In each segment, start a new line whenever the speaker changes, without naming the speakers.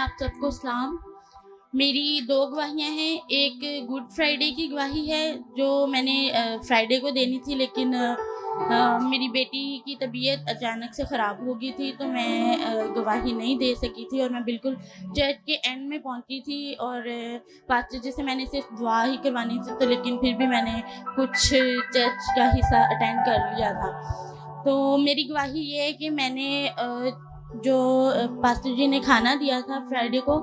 आप सबको सलाम। मेरी 2 गवाहियाँ हैं। एक गुड फ्राइडे की गवाही है जो मैंने फ्राइडे को देनी थी, लेकिन मेरी बेटी की तबीयत अचानक से ख़राब हो गई थी, तो मैं गवाही नहीं दे सकी थी और मैं बिल्कुल चर्च के एंड में पहुंची थी और पास्टर जी से मैंने सिर्फ दुआ ही करवानी थी, तो लेकिन फिर भी मैंने कुछ चर्च का हिस्सा अटेंड कर लिया था। तो मेरी गवाही ये है कि मैंने जो पास्टर जी ने खाना दिया था फ्राइडे को,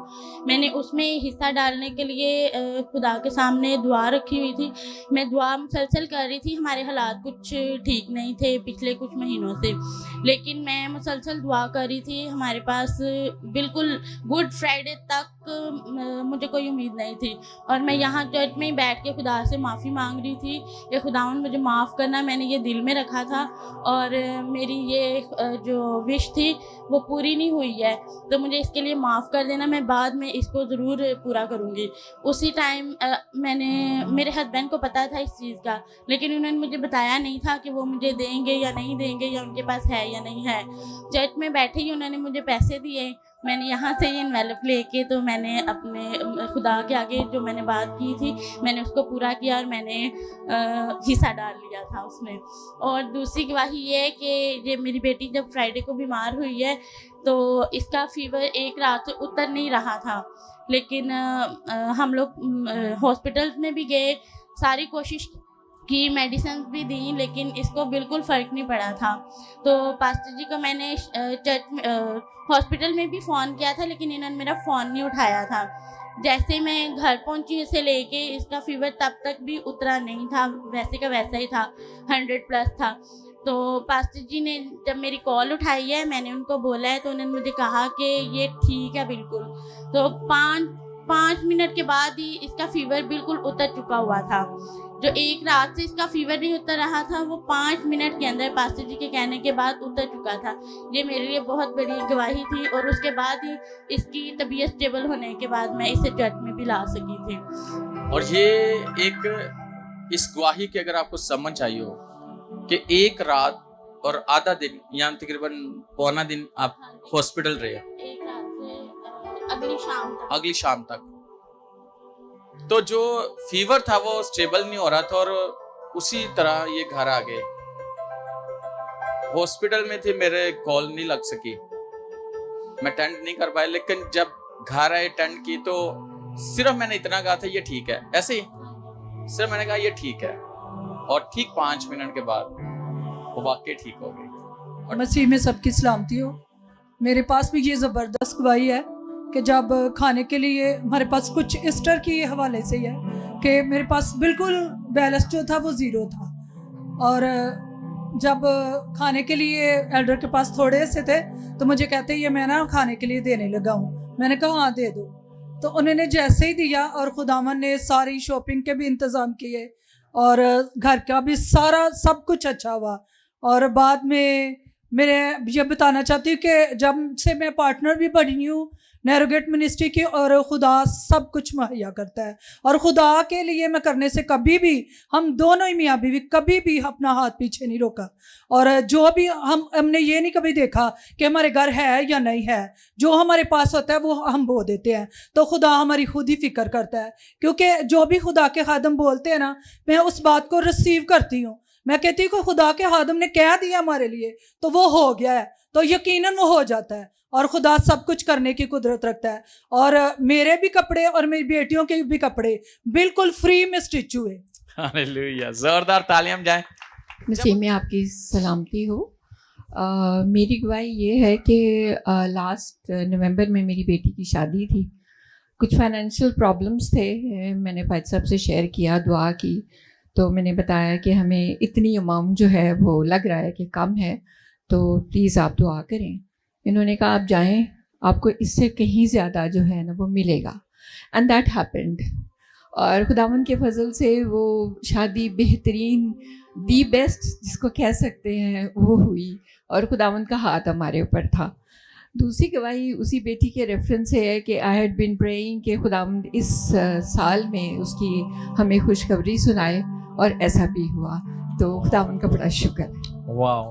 मैंने उसमें हिस्सा डालने के लिए खुदा के सामने दुआ रखी हुई थी। मैं दुआ मुसलसल कर रही थी। हमारे हालात कुछ ठीक नहीं थे पिछले कुछ महीनों से, लेकिन मैं मुसलसल दुआ कर रही थी। हमारे पास बिल्कुल गुड फ्राइडे तक मुझे कोई उम्मीद नहीं थी और मैं यहाँ चर्च में ही बैठ के खुदा से माफ़ी मांग रही थी कि खुदावंद मुझे माफ़ करना, मैंने ये दिल में रखा था और मेरी ये जो विश थी वो पूरी नहीं हुई है, तो मुझे इसके लिए माफ़ कर देना, मैं बाद में इसको ज़रूर पूरा करूँगी। उसी टाइम मैंने मेरे हस्बैंड को पता था इस चीज़ का, लेकिन उन्होंने मुझे बताया नहीं था कि वो मुझे देंगे या नहीं देंगे या उनके पास है या नहीं है। चर्च में बैठे ही उन्होंने मुझे पैसे दिए। मैंने यहाँ से ही एनवेलप लेके तो मैंने अपने खुदा के आगे जो मैंने बात की थी मैंने उसको पूरा किया और मैंने हिस्सा डाल लिया था उसमें। और दूसरी गवाही ये है कि ये मेरी बेटी जब फ्राइडे को बीमार हुई है तो इसका फ़ीवर एक रात से उतर नहीं रहा था, लेकिन हम लोग हॉस्पिटल में भी गए, सारी कोशिश की, मेडिसिन भी दी, लेकिन इसको बिल्कुल फ़र्क नहीं पड़ा था। तो पास्टर जी को मैंने चर्च में हॉस्पिटल में भी फ़ोन किया था, लेकिन इन्होंने मेरा फ़ोन नहीं उठाया था। जैसे मैं घर पहुंची से लेके इसका फ़ीवर तब तक भी उतरा नहीं था, वैसे का वैसा ही था, 100 प्लस था। तो पास्टर जी ने जब मेरी कॉल उठाई है, मैंने उनको बोला है, तो उन्होंने मुझे कहा कि ये ठीक है बिल्कुल। तो 5 मिनट के बाद ही इसका फ़ीवर बिल्कुल उतर चुका हुआ था। जो एक रात से इसका फ़ीवर नहीं उतर रहा था, वो 5 मिनट के अंदर पास्टर जी के कहने के बाद उतर चुका था। ये मेरे लिए बहुत बड़ी गवाही थी और उसके बाद ही इसकी तबीयत स्टेबल होने के बाद मैं इसे चर्च में भी ला सकी थी।
और ये एक इस गवाही की अगर आपको समझ आई हो कि एक रात और आधा दिन या तकरीबन पौना दिन आप हॉस्पिटल रहे,
एक रात से अगली शाम तक।
तो जो फीवर था वो स्टेबल नहीं हो रहा था और उसी तरह ये घर आ गए। हॉस्पिटल में थे, मेरे कॉल नहीं लग सकी, मैं अटेंड नहीं कर पाया, लेकिन जब घर आए अटेंड की तो सिर्फ मैंने इतना कहा था ये ठीक है, ऐसे ही सिर्फ मैंने कहा ये ठीक है और ठीक 5 मिनट के बाद वो वाकई ठीक हो गई।
और मसीह में सबकी सलामती हो। मेरे पास भी ये ज़बरदस्त गवाही है कि जब खाने के लिए हमारे पास कुछ ईस्टर के हवाले से है कि मेरे पास बिल्कुल बैलेंस जो था वो ज़ीरो था और जब खाने के लिए एल्डर के पास थोड़े से थे तो मुझे कहते ये मैं ना खाने के लिए देने लगा हूँ। मैंने कहा हाँ दे दो, तो उन्होंने जैसे ही दिया और खुदावन ने सारी शॉपिंग के भी इंतज़ाम किए और घर का भी सारा सब कुछ अच्छा हुआ। और बाद में मेरे ये बताना चाहती हूँ कि जब से मैं पार्टनर भी बनी हूँ नैरोगेट मिनिस्ट्री की और खुदा सब कुछ मुहैया करता है और खुदा के लिए मैं करने से कभी भी हम दोनों ही मियाँ बीवी कभी भी अपना हाथ पीछे नहीं रोका और जो भी हमने ये नहीं कभी देखा कि हमारे घर है या नहीं है, जो हमारे पास होता है वो हम बो देते हैं। तो खुदा हमारी खुद ही फिक्र करता है, क्योंकि जो भी खुदा के खादम बोलते हैं ना, मैं उस बात को रिसीव करती हूँ। मैं कहती हूँ कि खुदा के खादम ने कह दिया हमारे लिए तो वो हो गया है, तो यकीनन वो हो जाता है और खुदा सब कुछ करने की कुदरत रखता है। और मेरे भी कपड़े और मेरी बेटियों के भी कपड़े बिल्कुल फ्री में स्टिच हुए।
हालेलुया, जोरदार तालियां जाए।
मसीह में आपकी सलामती हो। मेरी गवाही ये है कि लास्ट नवंबर में मेरी बेटी की शादी थी। कुछ फाइनेंशियल प्रॉब्लम्स थे, मैंने भाई साहब से शेयर किया, दुआ की, तो मैंने बताया कि हमें इतनी अमाउंट जो है वो लग रहा है कि कम है, तो प्लीज़ आप दुआ करें। इन्होंने कहा आप जाएं, आपको इससे कहीं ज़्यादा जो है ना वो मिलेगा, एंड दैट हैपेंड। और खुदावंद के फजल से वो शादी बेहतरीन, दी बेस्ट जिसको कह सकते हैं, वो हुई और खुदावंद का हाथ हमारे ऊपर था। दूसरी गवाही उसी बेटी के रेफरेंस से है कि आई हैड बीन प्रेइंग कि खुदावंद इस साल में उसकी हमें खुशखबरी सुनाए और ऐसा भी हुआ, तो खुदावंद का बड़ा शुक्र है।
वाह,